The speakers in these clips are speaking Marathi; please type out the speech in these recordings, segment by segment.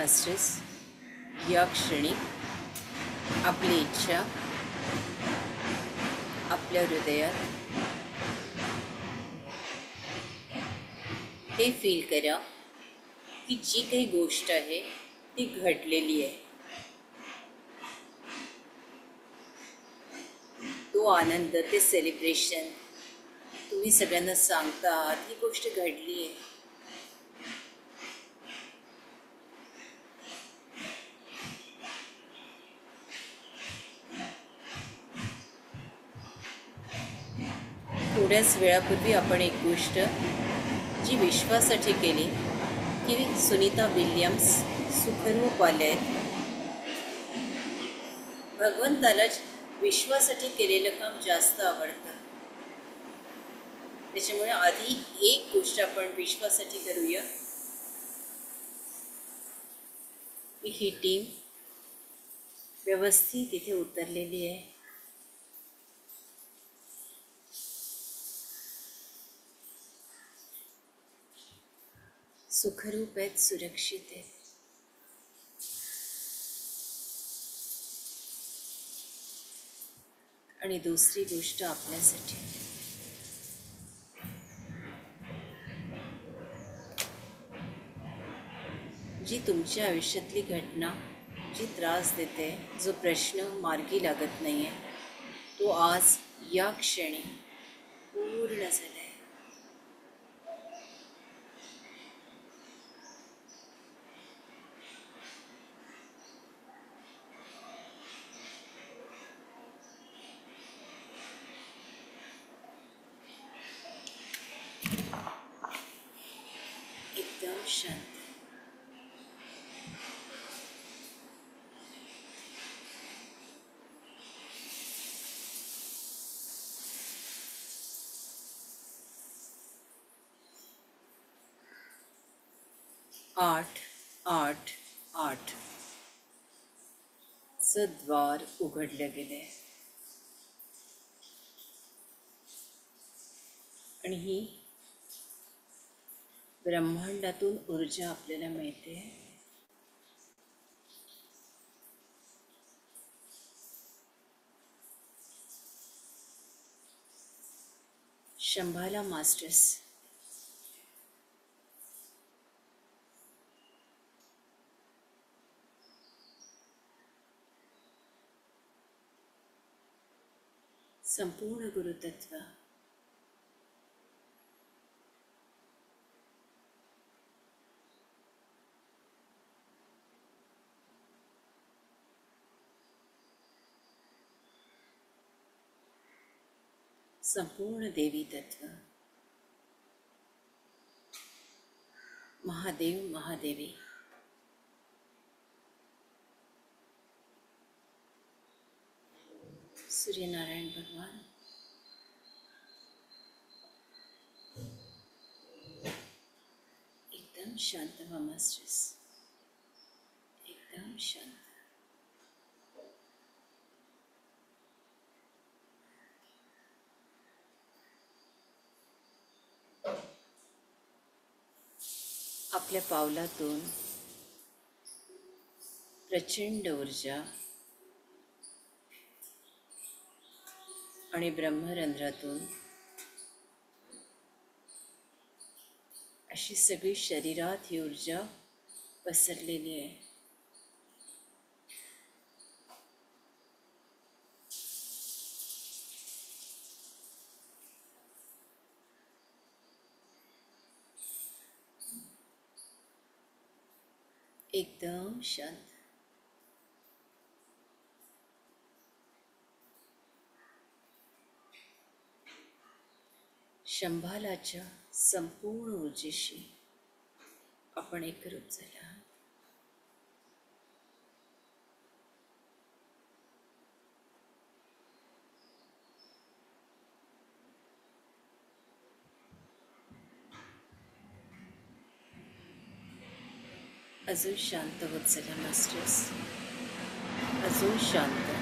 मास्टर्स, या क्षणी आपली इच्छा आपल्या हृदयात हे फील करा की जी काही गोष्ट आहे ती घडलेली आहे. तो आनंद, ते सेलिब्रेशन तुम्ही सगळ्यांना सांगता आहात, ही गोष्ट घडली आहे. थोड्याच वेळापूर्वी आपण एक गोष्ट जी विश्वासाठी केली की सुनीता विल्यम्स सुखरूप आले आहेत. भगवंताला विश्वासाठी केलेलं काम जास्त आवडतं. त्याच्यामुळे आधी एक गोष्ट आपण विश्वासाठी करूया की ही टीम व्यवस्थित इथे उतरलेली आहे. सुखरूप आहेत, सुरक्षित आहेत. आणि दुसरी गोष्ट आपल्यासाठी, जी तुमच्या आयुष्यातली घटना जी त्रास देते, जो प्रश्न मार्गी लागत नाही आहे, तो आज या क्षणी पूर्ण झाला आहे. एकदम शांत. आठ आठ आठ चं द्वार उघडलं गेले आणि ही ब्रह्मांडातून ऊर्जा आपल्याला मिळते. शंभाला मास्टर्स, संपूर्ण गुरुतत्व, संपूर्ण देवी तत्व, महादेव महादेवी, सूर्यनारायण भगवान, एकदम शांत व्हा मास्टर्स, एकदम शांत. आपल्या पावलातून प्रचंड ऊर्जा आणि ब्रह्मरंध्रातून अशी सगळी शरीरात ही ऊर्जा पसरलेली आहे. एकदम शांत. शंभालाच्या संपूर्ण ऊर्जेशी आपण एकरूप झाला. अजून शांत होत चला मास्टर्स, अजून शांत.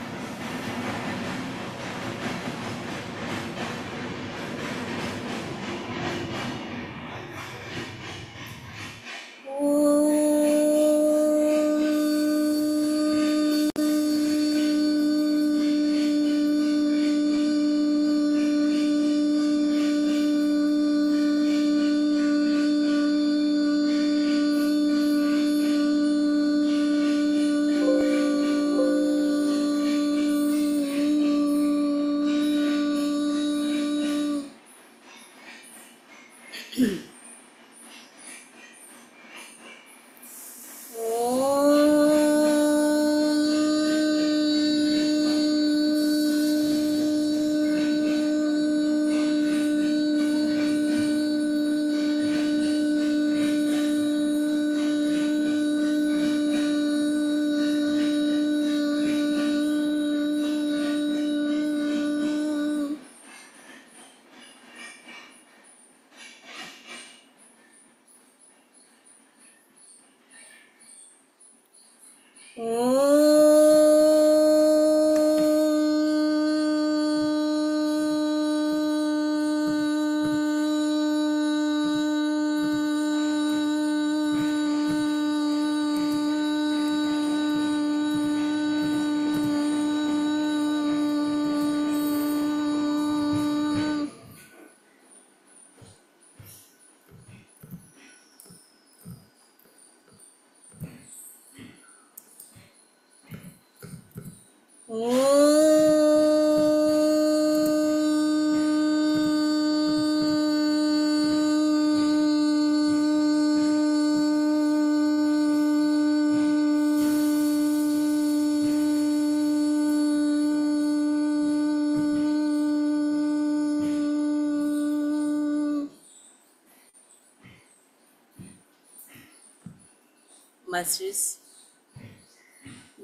मास्टर्स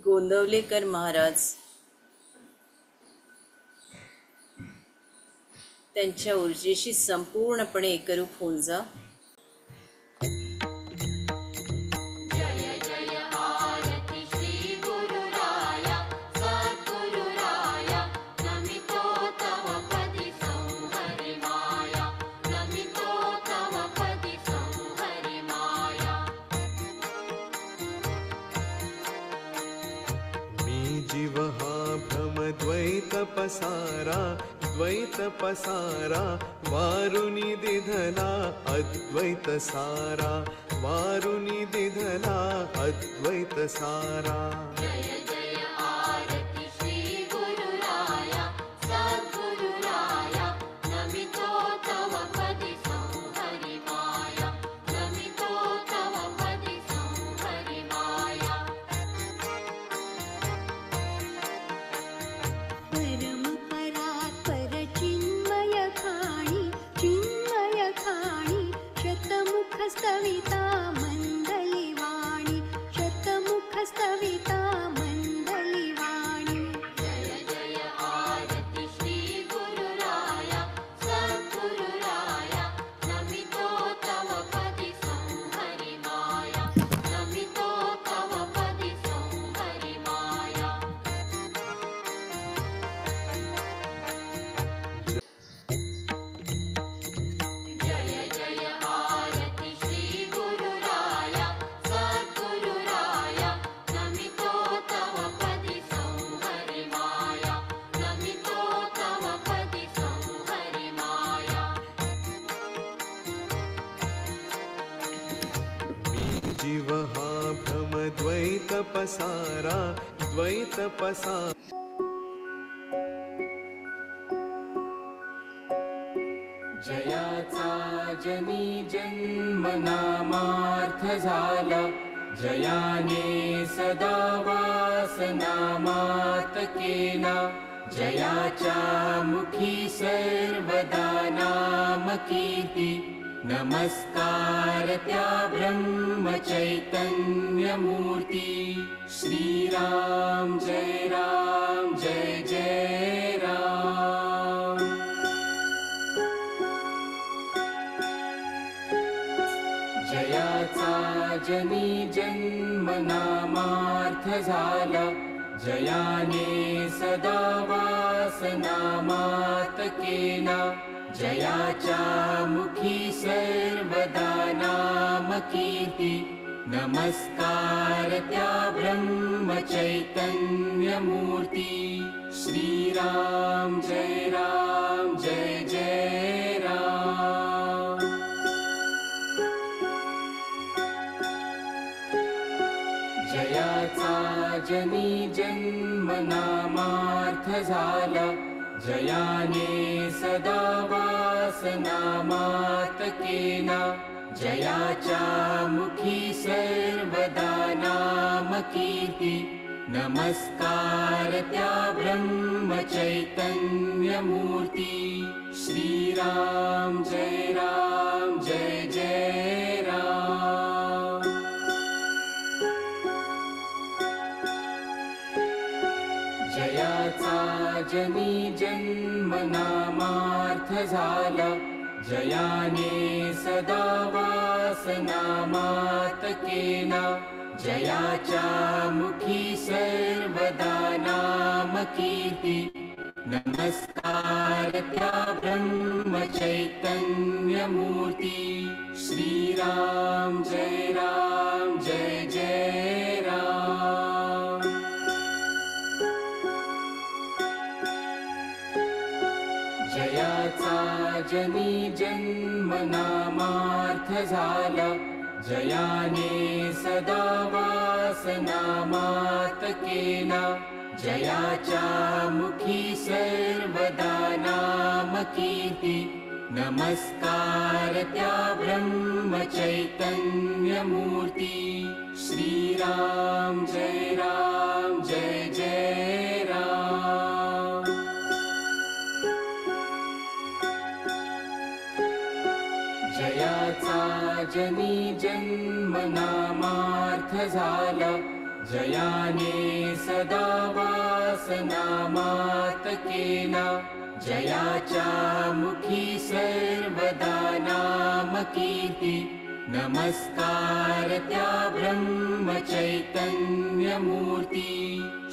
गोंदवलेकर महाराज त्यांच्या ऊर्जेशी संपूर्णपणे एकरूप होऊन जा. द्वैत पसारा वारुणी दिधला अद्वैत सारा वारुणी दिधला अद्वैत सारा. स्तविता मंदली वाणी शतमुख स्तविता मंदली वाणी. जय जय आरती श्री गुरुराया सद्गुरुराया नमितो तव पदी संहरि माया नमितो तव पदी संहरि माया. जय जय आरती श्री गुरुराया सद्गुरुराया नमितो तव पदी संहरि माया नमितो तव पदी संहरि माया. जीव हा भ्रम द्वैत पसारा द्वैत पसारा. जयाचा जनी जन्म नामार्थ झाला जयाने सदा वास नामात केला. जयाच्या मुखी सर्वदा नाम कीर्ती नमस्कार त्या ब्रह्म चैतन्य मूर्ती. श्रीराम जय जय राम. जयाचा जनी जन्म नामार्थ झाला जयाने सदा वास नामात केला. जयाच्या मुखी सर्वदा नाम कीर्ती नमस्कार त्या ब्रह्म चैतन्य मूर्ती. श्रीराम जय जय राम. जयाचा जनी जन्म नामार्थ झाला जयाने सदा वास नामात केला. जयाच्या मुखी सर्वदा नाम कीर्ती नमस्कार त्या ब्रह्म चैतन्य मूर्ती. श्रीराम जय जय राम. जयाचा जनी जन्म नामार्थ झाला जयाने सदा वास नामात केला. जयाच्या मुखी सर्वदा नाम कीर्ती नमस्कार त्या ब्रह्म चैतन्य मूर्ती. श्रीराम जय जय राम. जयाचा जनी जन्म नामार्थ झाला जयाने सदा वास नामात केला. जयाच्या मुखी सर्वदा नाम कीर्ती नमस्कार त्या ब्रह्मचैतन्यमूर्ती श्रीराम जय जय राम जयाचा जनी जन्म नामार्थ झाला जयाने सदा वास नामात केला जयाच्या मुखी सर्वदा नाम कीर्ती नमस्कार त्या ब्रह्मचैतन्यमूर्ती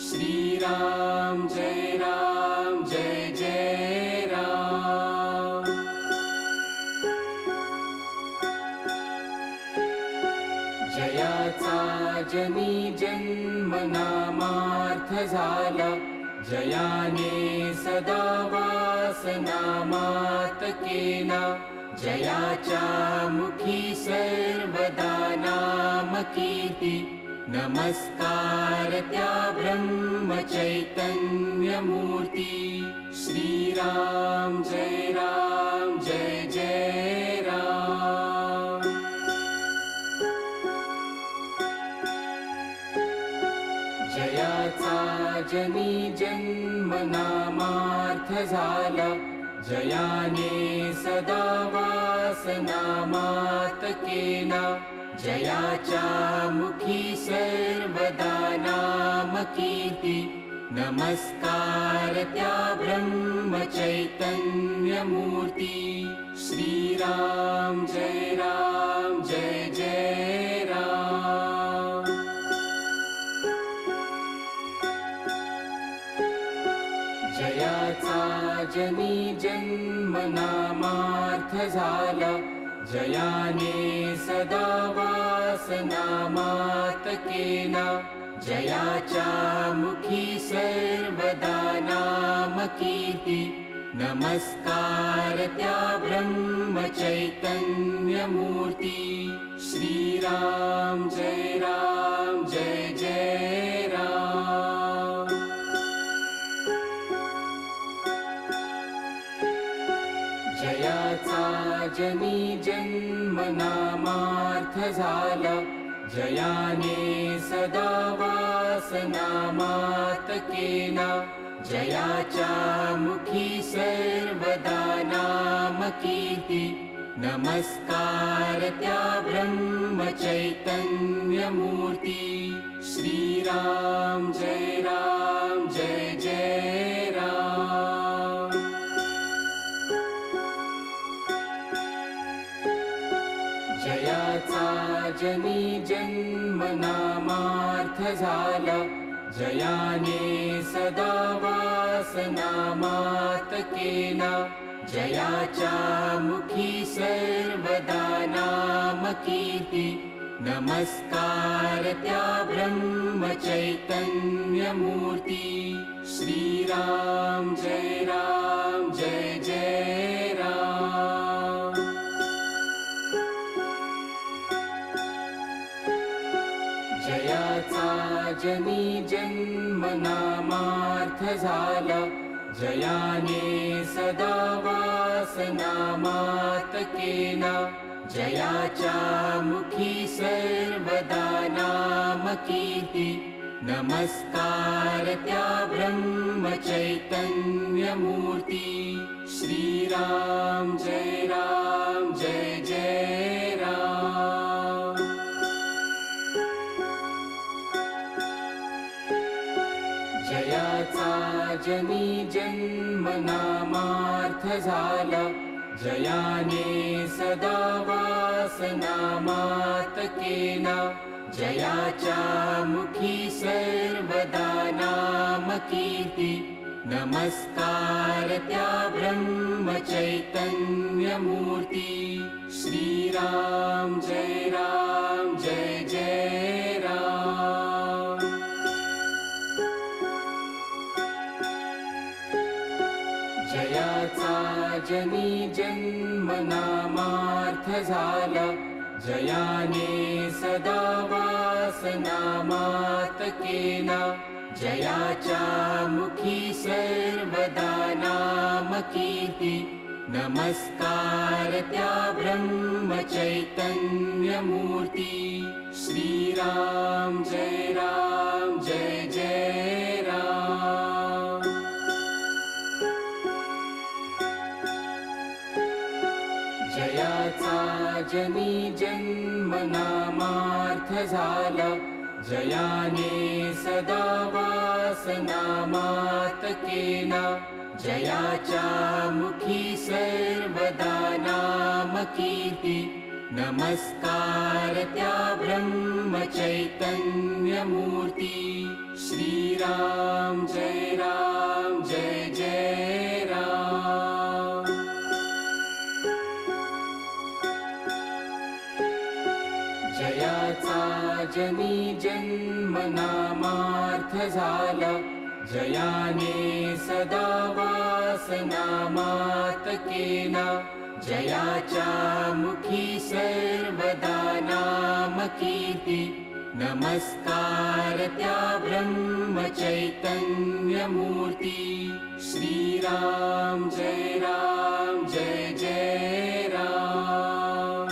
श्रीराम जय जय राम जयाचा जनी जन्म नामार्थ झाला जयाने सदा वास नामात केला जयाच्या मुखी सर्वदा नाम कीर्ती नमस्कार त्या ब्रह्मचैतन्यमूर्ती श्रीराम जय जय राम जयाचा जनी जन्म नामार्थ झाला जयाने सदा वास नामात केला जयाच्या मुखी सर्वदा नाम कीर्ती नमस्कार त्या ब्रह्मचैतन्यमूर्ती श्रीराम जय जय राम जयाचा जनी जन्म नामार्थ झाला जयाने सदा वास नामात केला जयाच्या मुखी सर्वदा नाम कीर्ती नमस्कार त्या ब्रह्मचैतन्यमूर्ती श्रीराम जय जय राम जयाचा जनी जन्म नामार्थ झाला जयाने सदा वास नामात केला जयाच्या मुखी सर्वदा नाम कीर्ती नमस्कार त्या ब्रह्मचैतन्यमूर्ती श्रीराम जय जय राम जयाचा जनी जन्म नामार्थ झाला जयाने सदा वास नामात केला जयाच्या मुखी सर्वदा नाम कीर्ती नमस्कार त्या ब्रह्मचैतन्यमूर्ती श्रीराम जय जय राम जयाचा जनी जन्म नामार्थ झाला जयाने सदा वास नामात केला जयाच्या मुखी सर्वदा नाम कीर्ती नमस्कार त्या ब्रह्मचैतन्यमूर्ती श्रीराम जय जय राम जयाचा जनी जन्म नामार्थ झाला जयाने सदा वास नामात केला जयाच्या मुखी सर्वदा नाम कीर्ती नमस्कार त्या ब्रह्मचैतन्यमूर्ती श्रीराम जय जय राम जयाचा जनी जन्म नामार्थ झाला जयाने सदा वास नामात केला जयाच्या मुखी सर्वदा नाम कीर्ती नमस्कार त्या ब्रह्मचैतन्यमूर्ती श्रीराम जय जय राम जयाचा जनी जन्म नामार्थ झाला जयाने सदा वासनामात केला जयाच्या मुखी सर्वदा नाम कीर्ती नमस्कार त्या ब्रह्मचैतन्यमूर्ती श्रीराम जय जय राम जयाचा जनी जन्म नामार्थ झाला जयाने सदा वासनामात केला जयाच्या मुखी सर्वदा नाम कीर्ती नमस्कार त्या ब्रह्मचैतन्यमूर्ती श्रीराम जय जय राम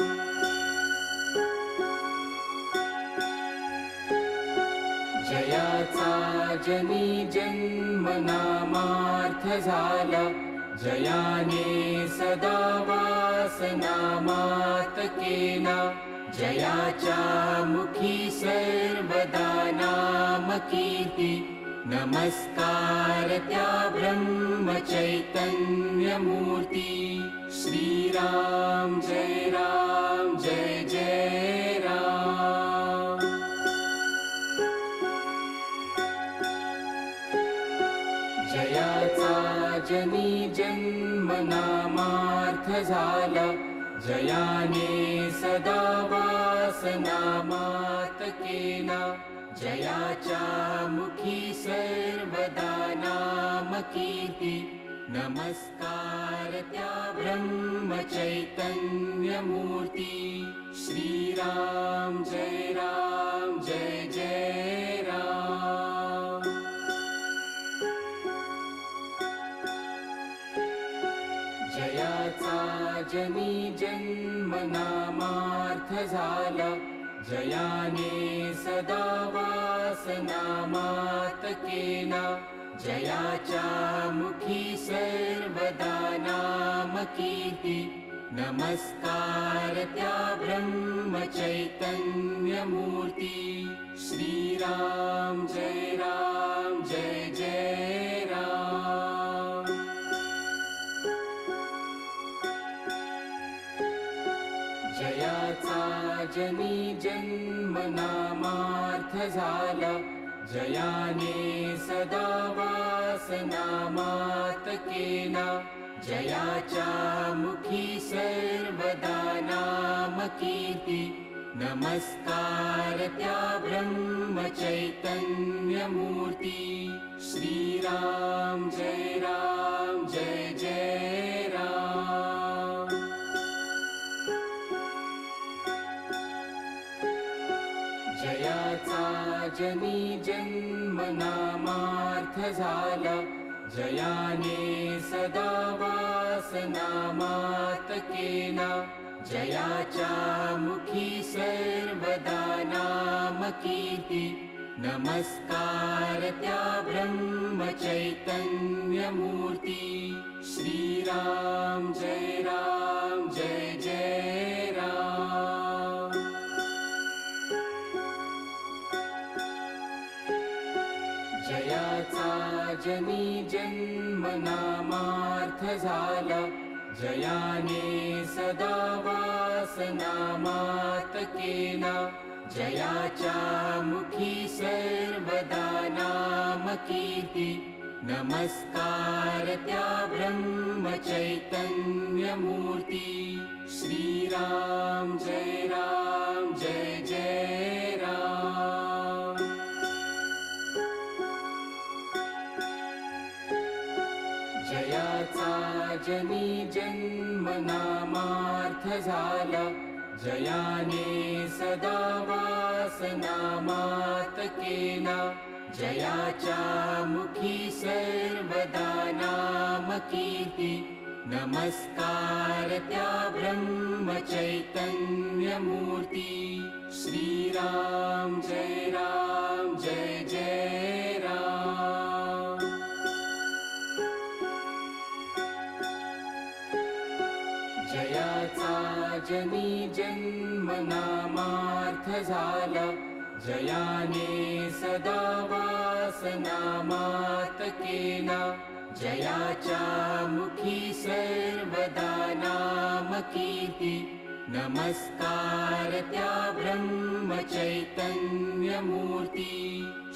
जयाचा जनी जन्म नामार्थ झाला जयाने सदा वासनामात केला जयाच्या मुखी सर्वदा नाम कीर्ती नमस्कार त्या ब्रह्मचैतन्यमूर्ती श्रीराम जय जय राम जयाचा जनी जन्म नामार्थ झाला जयाने सदा वासनामात केला जयाच्या मुखी सर्वदा नाम कीर्ती नमस्कार त्या ब्रह्मचैतन्यमूर्ती श्रीराम जय जय राम जयाचा जनी जन्म नामार्थ झाला जयाने सदा वासनामात केला जयाच्या मुखी सर्वदा नाम कीर्ती नमस्कार त्या ब्रह्मचैतन्यमूर्ती श्रीराम जय जय राम जयाचा जनी जन्म नामार्थ झाला जयाने सदा वासनामात केला जयाच्या मुखी सर्वदा नाम कीर्ती नमस्कार त्या ब्रह्मचैतन्यमूर्ती श्रीराम जय जय राम जयाचा जनी जन्म नामार्थ झाला जयाने सदा वासनामात केला जयाच्या मुखी सर्वदा नाम कीर्ती नमस्कार त्या ब्रह्मचैतन्यमूर्ती श्रीराम जय जय राम जयाचा जनी जन्म नामार्थ झाला जयाने सदा वासनामात केला जयाच्या मुखी सर्वदा नाम कीर्ती नमस्कार त्या ब्रह्मचैतन्यमूर्ती श्रीराम जय जय राम जयाचा जनी जन्म नामार्थ झाला जयाने सदा वासनामात केला जयाच्या मुखी सर्वदा नाम कीर्ती नमस्कार त्या ब्रह्मचैतन्यमूर्ती श्रीराम जय जय राम जयाचा जनी जन्म नामार्थ झाला जयाने सदा वासनामात केला जयाच्या मुखी सर्वदा नाम कीर्ती नमस्कार त्या ब्रह्मचैतन्यमूर्ती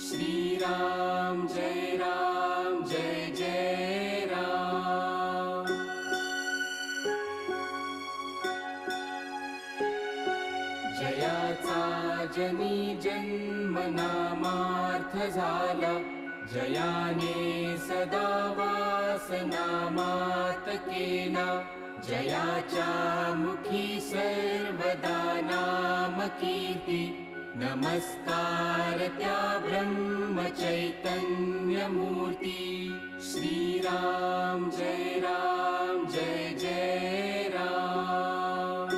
श्रीराम जय जय राम जयाचा जनी जन्म नामार्थ झाला जयाने सदा वासनामात केला जयाच्या मुखी सर्वदा नाम कीर्ती नमस्कार त्या ब्रह्मचैतन्यमूर्ती श्रीराम जय जय राम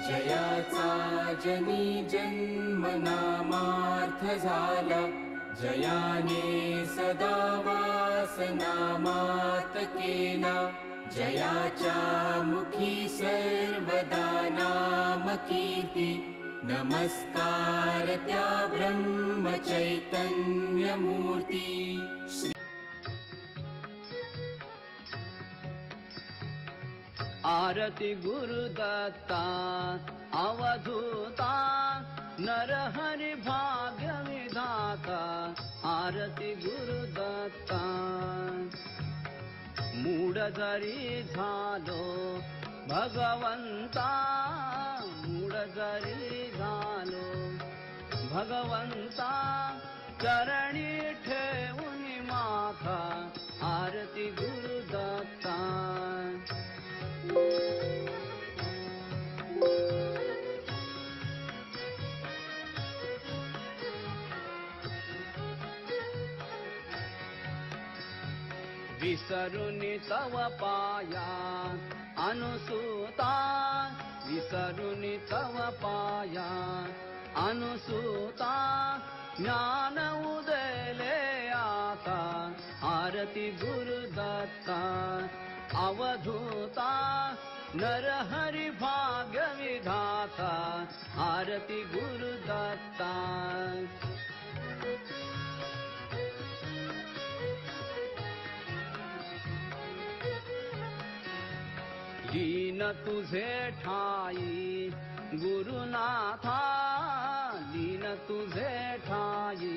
जयाचा जनी जन्म नामार्थ झाला जयाने सदा वासनामात केला जयाच्या मुखी सर्वदा नाम कीर्ती नमस्कार त्या ब्रह्मचैतन्यमूर्ती आरती गुरुदत्ता अवधूता नरहरि भाग्य विधाता आरती गुरुदत्ता मूढ जरी झालो भगवंता मूढ जरी झालो भगवंता चरणी ठेवून माथा आरती गुरुदत्ता विसरुनी तव पाया अनुसूता विसरुनी तव पाया अनुसूता ज्ञान उदयले आता आरती गुरुदत्ता अवधूता नरहरि भाग्य विधाता आरती गुरुदत्ता लीन तुझे ठाई गुरुनाथा लीन तुझे ठाई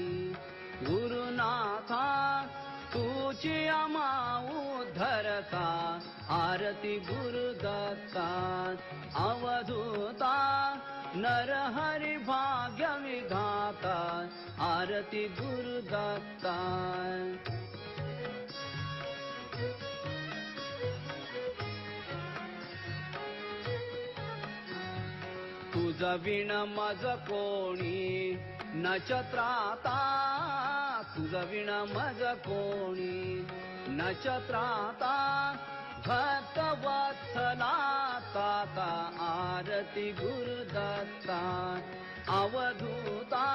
गुरुनाथा तुझी आम्हा उद्धरता आरती गुरुदत्ता अवधूता नरहरि भाग्य विधाता आरती गुरुदत्ता तुझ विण मज कोणी नक्षत्राता तुझ विण मज कोणी नक्षत्राता भक्त वत्सला ताता आरती गुरुदत्ता अवधूता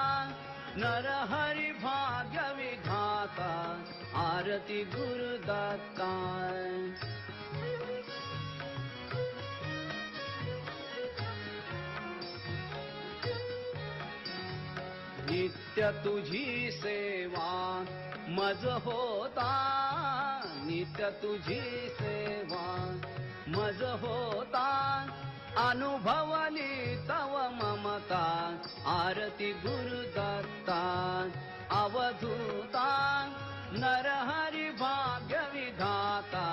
नरहरि भाग्य विधाता आरती गुरुदत्ता नित्य तुझी सेवा मज होता नित्य तुझी सेवा मज होता अनुभवली तव ममता आरती गुरुदत्ता अवधूता नरहरि भाग्य विधाता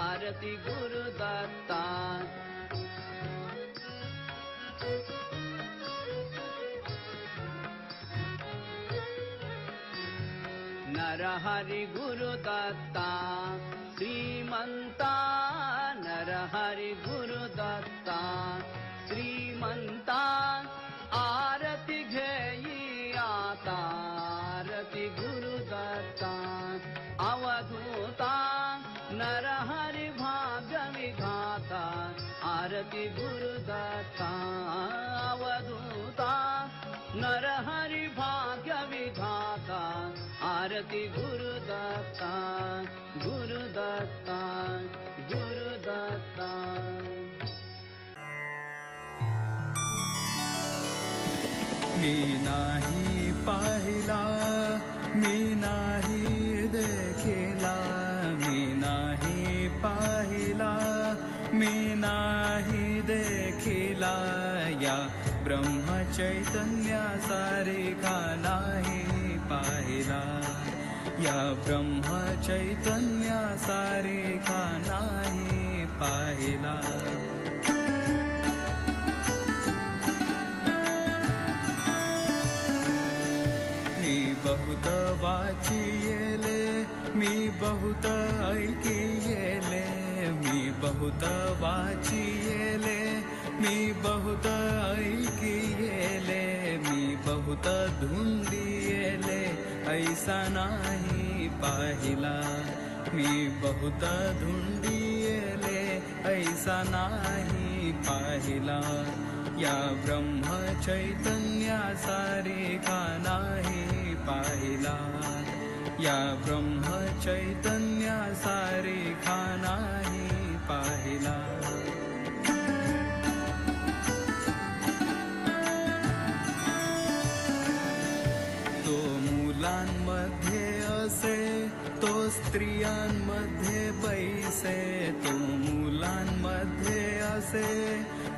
आरती गुरुदत्ता नरहरि गुरुदत्ता श्रीमंता नरहरि गुरुदत्ता श्रीमंता आरती गुरुदत्ता अवधूता नरहरि भाग्य विधाता आरती गुरुदत्ता गुरुदत्ता गुरुदत्ता मी नाही पाहिला मी नाही देखिला मी नाही पाहिला मी नाही देखिला या ब्रह्मचैतन्या सारिखा नाही पाहिला या ब्रह्मचैतन्या सारिखा नाही पाहिला बहुत वाचियेले मी बहुत ऐकियेले मी बहुत वाचियेले मी बहुत ऐकियेले मी बहुत धुंदियेले ऐसा नाही पाहिला मी बहुत धुंदियेले ऐसा नाही पाहिला या ब्रह्मचैतन्या सारिखा नाही पाहिला या ब्रह्मचैतन्या सारिखा नाही पाहिला तो मुलांमध्ये असे तो स्त्रियांमध्ये बैसे तो मुलांमध्ये असे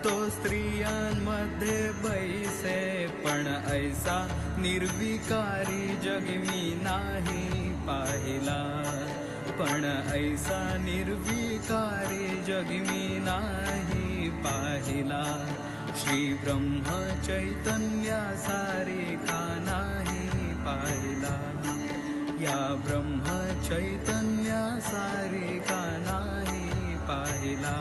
तो स्त्रियांमध्ये बैसे पण ऐसा निर्विकारी जग मी नाही पाहिला पण ऐसा निर्विकारी जग मी नाही पाहिला श्री ब्रह्म चैतन्या सारिखा नाही पाहिला या ब्रह्म चैतन्या सारिखा नाही पाहिला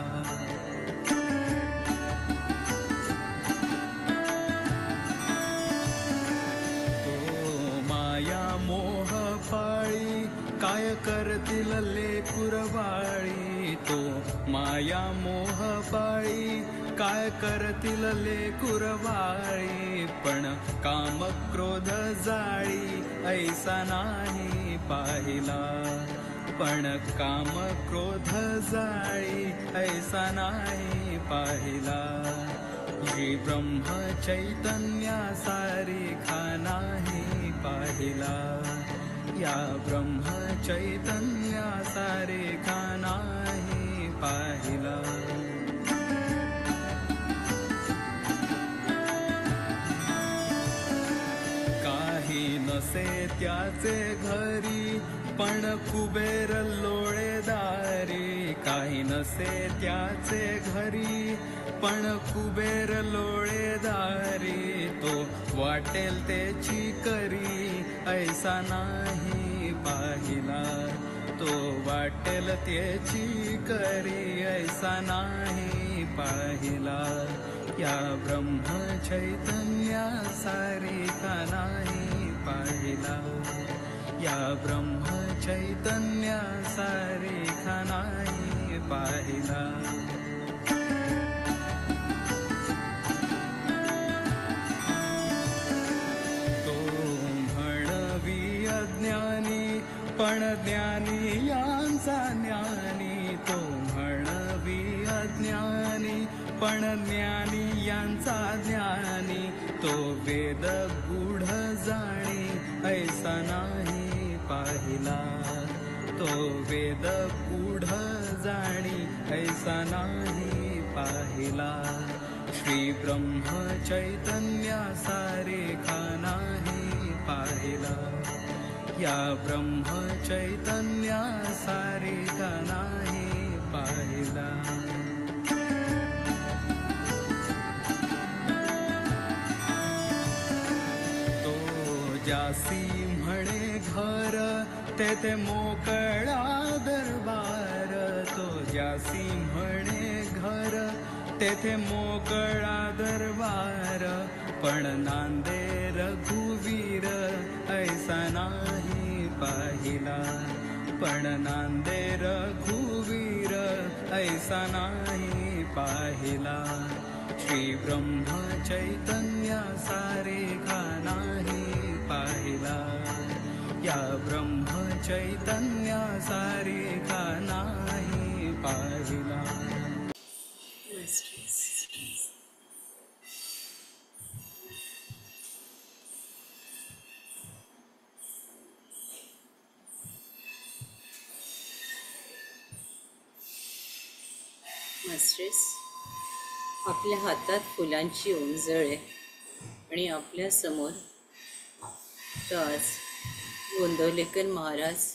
काय करतील लेकुरबाळी तो माया मोह पाळी काय करतील लेकुरबाळी पण काम क्रोध जाळी ऐसा नाही पाहिला पण काम क्रोध जाळी ऐसा नाही पाहिला श्री ब्रह्म चैतन्या सारिखा नाही पाहिला या ब्रह्म चैतन्या सारिखा नाही पाहिला काही नसे त्याचे घरी पण कुबेर लोळेदारी काही नसे त्याचे घरी पण कुबेर लोळेदारी तो वाटेल त्याची करी ऐसा नाही पाहिला तो वाटेल त्याची करी ऐसा नाही पाहिला या ब्रह्म चैतन्या सारिखा नाही पाहिला या ब्रह्म चैतन्या सारिखा नाही पाहिला ज्ञानी पण ज्ञानी यांचा ज्ञानी तो म्हणवी अज्ञानी पण ज्ञानी यांचा ज्ञानी तो वेद गूढ जाणी ऐसा नाही पाहिला तो वेद गूढ जाणी ऐसा नाही पाहिला श्री ब्रह्म चैतन्या सारिखा नाही पाहिला या ब्रह्म चैतन्या सारिखा नाही पाहिला तो जासी म्हणे घर तेथे मोकळा दरबार तो जासी म्हणे घर तेथे मोकळा दरबार पण नांदे रघुवीर ऐसा नाही पाहिला पण नांदे रघुवीर ऐसा नाही पाहिला श्री ब्रह्म चैतन्य सारेखा नाही पाहिला या ब्रह्म चैतन्य सारेखा नाही पाहिला मास्टर्स, आपल्या हातात फुलांची उंजळ आहे आणि आपल्यासमोर तर आज गोंदवलेकर महाराज,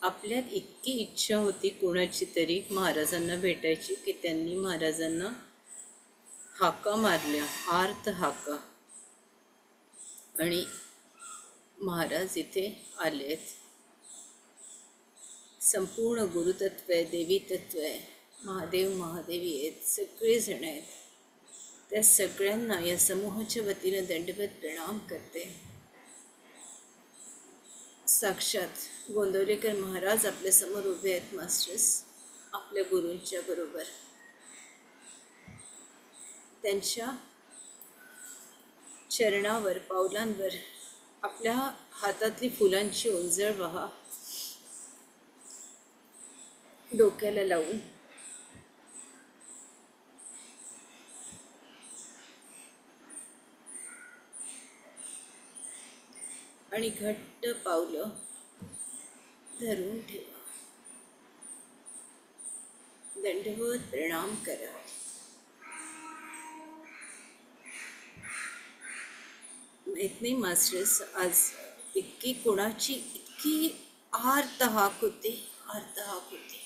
आपल्यात इतकी इच्छा होती कोणाची तरी महाराजांना भेटायची की त्यांनी महाराजांना हाका मारल्या, आर्त हाका, आणि महाराज इथे आलेत. संपूर्ण गुरुतत्व आहे, देवी तत्व आहे, महादेव महादेवी आहेत, सगळेजण आहेत. त्या सगळ्यांना या समूहाच्या वतीनं दंडवत प्रणाम करते. साक्षात गोंदवलेकर महाराज आपल्यासमोर उभे आहेत मास्टर्स, आपल्या गुरूंच्या बरोबर. त्यांच्या चरणावर, पावलांवर आपल्या हातातली फुलांची उंजळ वहा, डोक्याला लावून. आणि घट्ट पावलं धरून ठेवा. दंडवत प्रणाम करा. माहित नाही मास्टर्स, आज इतकी कोणाची इतकी आर्त हाक होते, आर्त हाक होते.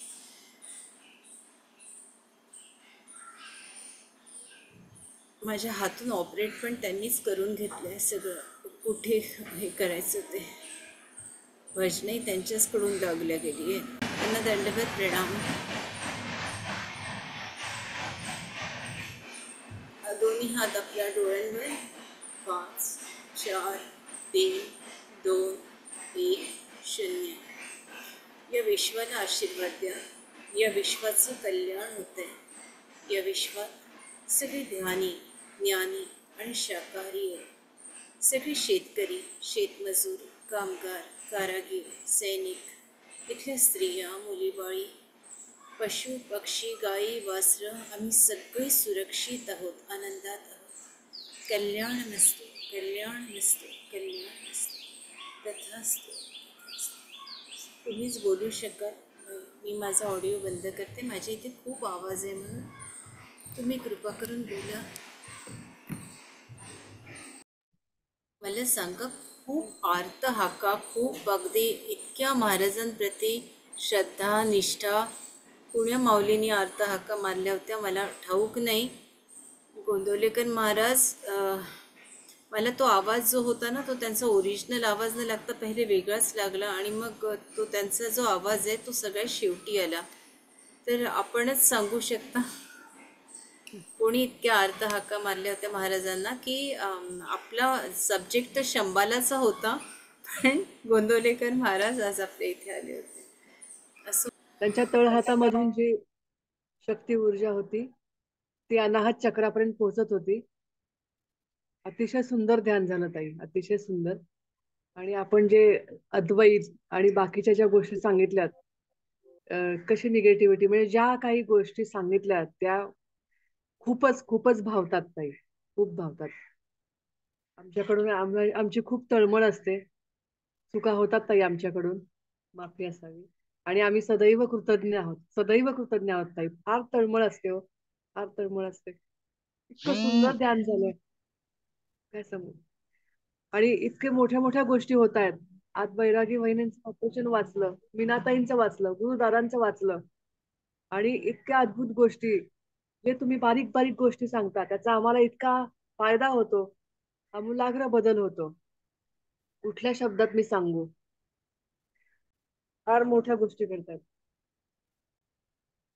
माझ्या हातून ऑपरेट पण त्यांनीच करून घेतलं आहे सगळं. कुठे हे करायचं ते भजनही त्यांच्याचकडून लागल्या गेली आहे. त्यांना दंडवत प्रणाम. दोन्ही हात आपल्या डोळ्यांवर. 5 4 3 2 1 0. या विश्वाला आशीर्वाद द्या. या विश्वाचं कल्याण होत आहे. या विश्वात सगळे ध्यानी, ज्ञानी आणि शाकाहारी आहे. सगळे शेतकरी, शेतमजूर, कामगार, कारागीर, सैनिक, इथल्या स्त्रिया, मुलीबाळी, पशु पक्षी, गायी, वासरं, आम्ही सगळे सुरक्षित आहोत, आनंदात आहोत. कल्याण नसतो, कल्याण नसतो, कल्याण नसतो. तथास्तु. तुम्हीच बोलू शकाल. मी माझा ऑडिओ बंद करते. माझ्या इथे खूप आवाज आहे म्हणून तुम्ही कृपा करून बोला. मला सांगा, खूप आर्त हाका, खूप अगदी इतक्या महाराजांप्रती श्रद्धा, निष्ठा पुण्या माऊलींनी आर्त हाका मारल्या होत्या, मला ठाऊक नाही. गोंदवलेकर महाराज, मला तो आवाज जो होता ना, तो त्यांचा ओरिजिनल आवाज न लागता पहिले वेगळाच लागला आणि मग तो त्यांचा जो आवाज आहे तो सगळ्यात शेवटी आला. तर आपणच सांगू शकता कोणी इतक्या आर्त हाका मारल्या होत्या महाराजांना की आपला सब्जेक्ट तर शंबालाचा होता, पण गोंदवलेकर महाराज आज आपल्या इथे आले होते. असं त्यांच्या तळहातामधून जी शक्ती ऊर्जा होती ती अनाहत चक्रापर्यंत पोहोचत होती. अतिशय सुंदर ध्यान झालं ताई, अतिशय सुंदर. आणि आपण जे अद्वैत आणि बाकीच्या ज्या गोष्टी सांगितल्यात, कशी निगेटिव्हिटी, म्हणजे ज्या काही गोष्टी सांगितल्यात त्या खूपच खूपच भावतात ताई, खूप भावतात. आमच्याकडून आमची खूप तळमळ असते. चुका होतात ताई आमच्याकडून, माफी असावी. आणि आम्ही सदैव कृतज्ञ आहोत, सदैव कृतज्ञ आहोत ताई. फार तळमळ असते हो, फार तळमळ असते. इतकं सुंदर ध्यान झालंय, काय सांगू. आणि इतके मोठ्या मोठ्या गोष्टी होत आहेत. आज बैरागी वहिनींचं ऑपरेशन वाचलं, मीनाताईंचं वाचलं, गुरुदादांचं वाचलं. आणि इतक्या अद्भुत गोष्टी, जे तुम्ही बारीक बारीक गोष्टी सांगता त्याचा आम्हाला इतका फायदा होतो, आमूलाग्र बदल होतो. कुठल्या शब्दात मी सांगू, फार मोठ्या गोष्टी करतात.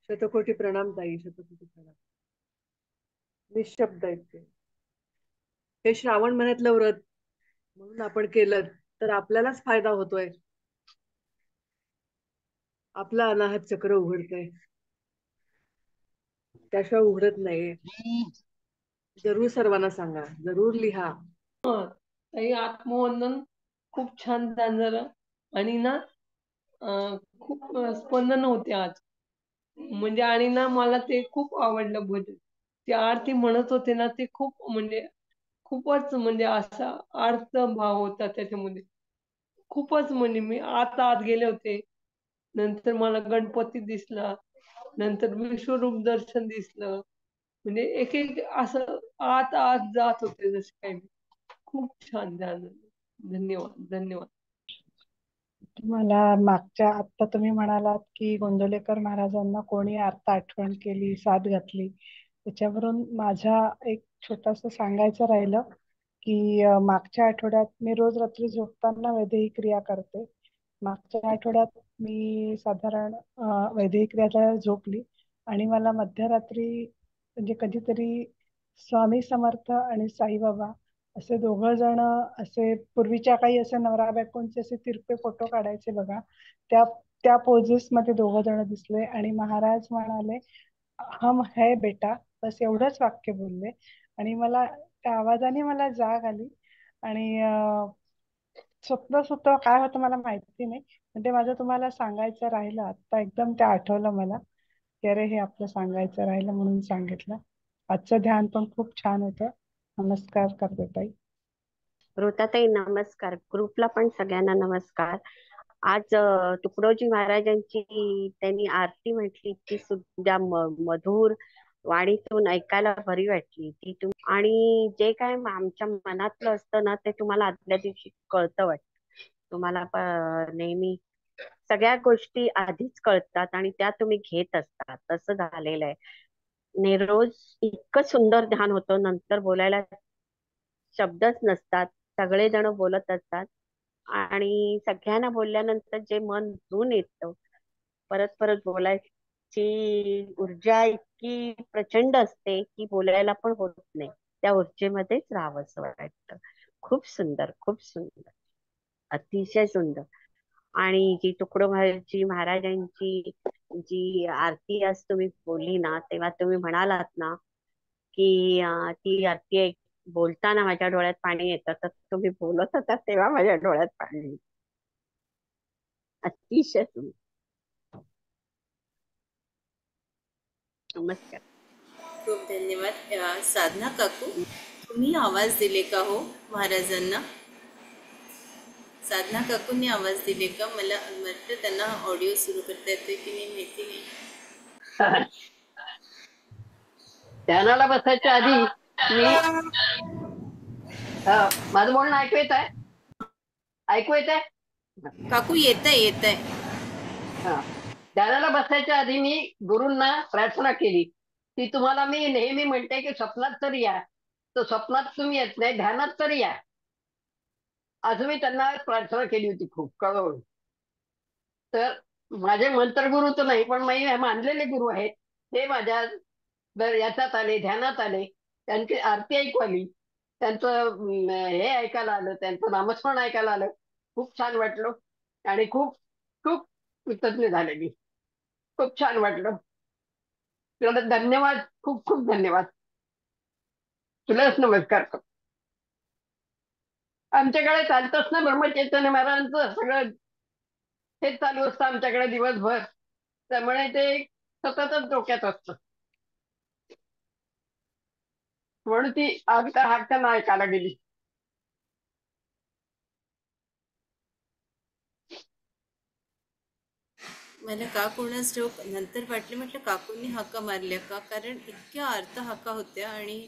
शतकोटी प्रणाम ताई, शतकोटी प्रणाम. निशब्द आहेत ते. हे श्रावण महिन्यातलं व्रत म्हणून आपण केलं तर आपल्यालाच फायदा होतोय. आपलं अनाहत चक्र उघडतंय. त्याशिवाय उघडत नाही. जरूर सर्वांना सांगा, जरूर लिहा. ताई आत्मवंदन खूप छान झालं. आणि ना खूप स्पंदन होते आज. म्हणजे आणि ना मला ते खूप आवडलं भजन. ती आरती म्हणत होते ना ते खूप म्हणजे खूपच म्हणजे असा अर्थ भाव होता त्याच्यामध्ये. खूपच म्हणजे मी आत गेले होते. नंतर मला गणपती दिसला. नंतर विश्वरूप दर्शन दिसलं. म्हणजे एक एक असं आत जात होते जसे काही. खूप छान झालं. धन्यवाद धन्यवाद. मला मागच्या आत्ता तुम्ही म्हणालात की गोंदवलेकर महाराजांना कोणी अर्थ आठवण केली, साथ घातली, त्याच्यावरून माझ्या एक छोटस सांगायचं राहिलं की मागच्या आठवड्यात मी रोज रात्री झोपताना वैदेही क्रिया करते. मागच्या आठवड्यात मी साधारण वैदेही क्रियाला झोपली आणि मला मध्यरात्री म्हणजे कधीतरी स्वामी समर्थ आणि साईबाबा असे दोघं जण, असे पूर्वीच्या काही असे नवरा बायकोंचे असे तिरपे फोटो काढायचे बघा, त्या त्या पोझेस मध्ये दोघं जण दिसले आणि महाराज म्हणाले हम है बेटा, बस एवढंच वाक्य बोलले. आणि मला त्या आवाजाने मला जाग आली. आणि स्वप्न सुद्धा काय होतं मला माहिती नाही, पण ते माझं तुम्हाला सांगायचं राहिलं. आता एकदम ते आठवलं मला की अरे हे आपलं सांगायचं राहिलं म्हणून सांगितलं. आजचं ध्यान पण खूप छान होतं. नमस्कार करते ताई. रोताताई नमस्कार. ग्रुपला पण सगळ्यांना नमस्कार. आज तुकडोजी महाराजांची त्यांनी आरती म्हटली ती सुद्धा मधुर वाणीतून ऐकायला बरी वाटली ती. आणि जे काय आमच्या मनातलं असतं ना ते तुम्हाला आदल्या दिवशी कळतं वाटतं. तुम्हाला नेहमी सगळ्या गोष्टी आधीच कळतात आणि त्या तुम्ही घेत असतात, तसं झालेलं आहे. रोज इतकं सुंदर ध्यान होतं, नंतर बोलायला शब्दच नसतात, सगळेजण बोलत असतात आणि सगळ्यांना बोलल्यानंतर जे मन भरून येतं, परत परत बोलायची ऊर्जा इतकी प्रचंड असते की बोलायला पण होत नाही. त्या ऊर्जेमध्येच राहावंसं वाटतं. खूप सुंदर, खूप सुंदर, अतिशय सुंदर. आणि जी तुकडोजी महाराजांची जी आरती आज तुम्ही बोलली ना, तेव्हा तुम्ही म्हणालात ना की ती आरती बोलताना माझ्या डोळ्यात पाणी येतं, तर तुम्ही बोलत होता तेव्हा माझ्या डोळ्यात पाणी येतं. अतिशय सुंदर. नमस्कार. खूप धन्यवाद. साधना काकू, तुम्ही आवाज दिले का हो महाराजांना? साधना काकूंनी आवाज दिले का? मला वाटतं त्यांना ऑडिओ सुरू करता येतोय की नाही माहिती नाही. ध्यानाला बसायच्या आधी मी माझं बोलणं ऐकू येत आहे? ऐकू येत आहे काकू? येत आहे. ध्यानाला बसायच्या आधी मी गुरूंना प्रार्थना केली की तुम्हाला मी नेहमी म्हणते की स्वप्नात तरी या, तर स्वप्नात तुम्ही येत नाही, ध्यानात तरी या. असं मी त्यांना प्रार्थना केली होती खूप कळवळून. तर माझे मंत्रगुरु तर नाही, पण मी मानलेले गुरु आहेत, ते माझ्या याच्यात आले, ध्यानात आले, त्यांची आरती ऐकू आली, त्यांचं हे ऐकायला आलं, त्यांचं नामस्मरण ऐकायला आलं. खूप छान वाटलं आणि खूप खूप कृतज्ञ झाले मी. खूप छान वाटलं. तुला धन्यवाद, खूप खूप धन्यवाद. तुलाच नमस्कार करतो. आमच्याकडे चालतच ना ब्रह्मचैतन्य महाराजांचं सगळं, हेच चालू असतं आमच्याकडे दिवसभर, त्यामुळे ते सततच डोक्यात असतं. म्हणून ती हाकताना ऐकायला गेली. मला का कोणाच ठाऊक नंतर वाटले, म्हटलं काकूंनी हाका मारल्या का, कारण इतक्या अर्थ हाका होत्या आणि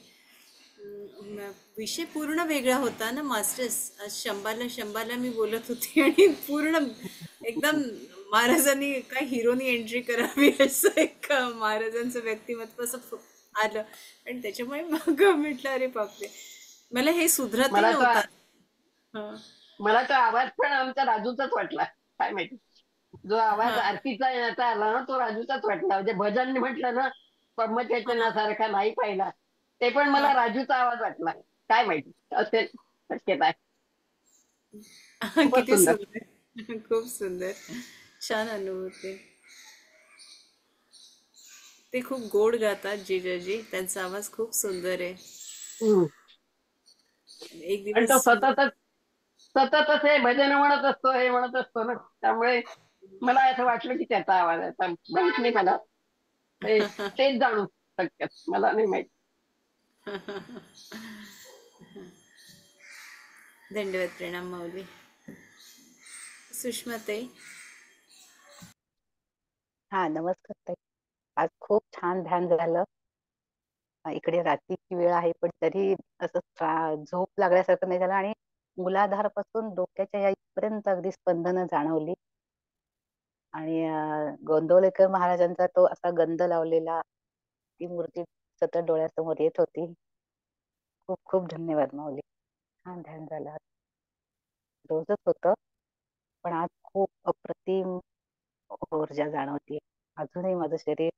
विषय पूर्ण वेगळा होता ना मास्टर्स. आज शंभाला मी बोलत होती आणि पूर्ण एकदम महाराजांनी काय हिरोनी एंट्री करावी असं एक महाराजांचं व्यक्तिमत्व असं आलं आणि त्याच्यामुळे मग म्हटलं अरे बापरे, मला हे सुधरतही नव्हतं. मला तो आवाज पण आमचा राजूचाच वाटला, काय माहिती. जो आवाज आरतीचा याचा आला ना तो राजूचाच वाटला. म्हणजे भजन म्हटलं ना ब्रह्मचैतन्यासारखा नाही पाहिला, ते पण मला राजूचा आवाज वाटला. काय माहिती असेल शक्यता आहे. खूपच किती सुंदर. सुंदर, खूप सुंदर, छान अनुभूती. ते खूप गोड गातात जिजाजी, त्यांचा आवाज खूप सुंदर आहे. हम्म. एक आणि तो दिवस सततच हे भजन म्हणत असतो, हे म्हणत असतो ना, त्यामुळे मला असं वाटलं की त्याचा आवाज आहे. आता माहित नाही मला, तेच जाणू शक्य, मला नाही माहित. दंडवत प्रणाम माऊली. सुषमाताई. हा, नमस्कार ताई. आज खूप छान ध्यान झालं. इकडे रात्रीची वेळ आहे, पण तरी असं झोप लागल्यासारखं नाही झालं आणि मूलाधारापासून डोक्याच्या या इथपर्यंत अगदी स्पंदनं जाणवली. आणि गोंदवलेकर महाराजांचा तो असा गंध लावलेला ती मूर्ती सतत डोळ्यासमोर येत होती. खूप खूप धन्यवाद माऊली. छान ध्यान झालं आज. रोजच होतं, पण आज खूप अप्रतिम ऊर्जा जाणवते. अजूनही माझं शरीर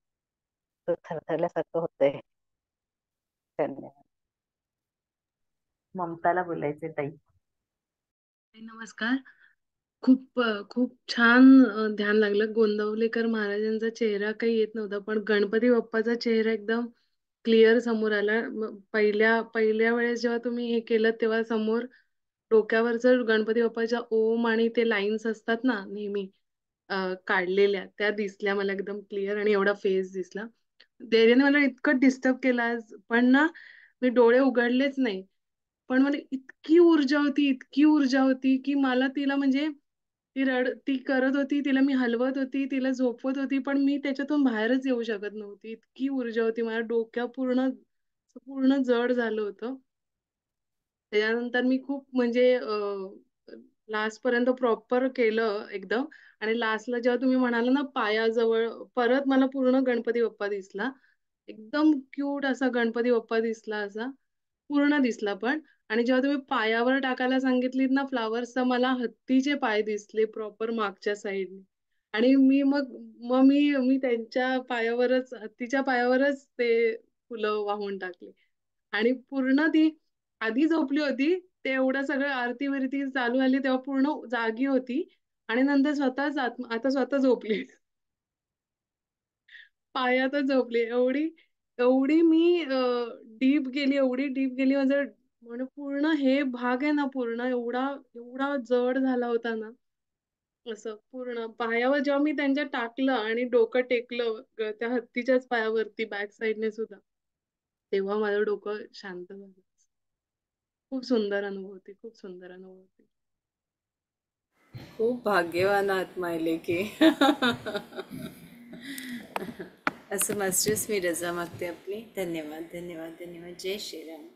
थरथरल्यासारखं होतंय. धन्यवाद. ममताला बोलायचे ताई. नमस्कार. खूप छान ध्यान लागलं. गोंदवलेकर महाराजांचा चेहरा काही येत नव्हता, पण गणपती बाप्पाचा चेहरा एकदम क्लिअर समोर आला. पहिल्या वेळेस जेव्हा तुम्ही हे केलं तेव्हा समोर डोक्यावरचं गणपती बाप्पाच्या ओम आणि ते लाईन्स असतात ना नेहमी काढलेल्या, त्या दिसल्या मला एकदम क्लिअर आणि एवढा फेस दिसला. धैर्याने मला इतकं डिस्टर्ब केलं आज, पण ना मी डोळे उघडलेच नाही. पण मला इतकी ऊर्जा होती की मला तिला म्हणजे ती करत होती, तिला मी हलवत होती, तिला झोपवत होती, पण मी त्याच्यातून बाहेरच येऊ शकत नव्हती. इतकी ऊर्जा होती माझ्या डोक्या पूर्ण पूर्ण जड झालं होतं. त्याच्यानंतर मी खूप म्हणजे लास्ट पर्यंत प्रॉपर केलं एकदम. आणि लास्टला जेव्हा तुम्ही म्हणाला ना पायाजवळ, परत मला पूर्ण गणपती बाप्पा दिसला. एकदम क्यूट असा गणपती बाप्पा दिसला, असा पूर्ण दिसला पण. आणि जेव्हा तुम्ही पायावर टाकायला सांगितलीत ना फ्लावर्स, तर मला हत्तीचे पाय दिसले प्रॉपर मागच्या साईडने. आणि मी त्यांच्या पायावरच, हत्तीच्या पायावरच ते फुलं वाहून टाकले. आणि पूर्ण ती आधी झोपली होती, ते एवढं सगळं आरती विरती चालू झाली तेव्हा पूर्ण जागी होती. आणि नंतर आता स्वतः झोपली. पायातच झोपली. एवढी एवढी मी एवढी डीप गेली म्हणजे पूर्ण हे भाग आहे ना, पूर्ण एवढा एवढा जड झाला होता ना. असं पूर्ण पायावर जेव्हा मी त्यांच्या टाकलं आणि डोकं टेकलं त्या हत्तीच्याच पायावरती बॅक साईडने सुद्धा, तेव्हा माझं डोकं शांत झालं. खूप सुंदर अनुभव होती, खूप सुंदर अनुभव होती. खूप भाग्यवान आहात मायले की. असं मास्टर्स मी रजा मागते आपली. धन्यवाद धन्यवाद धन्यवाद. जय श्रीराम.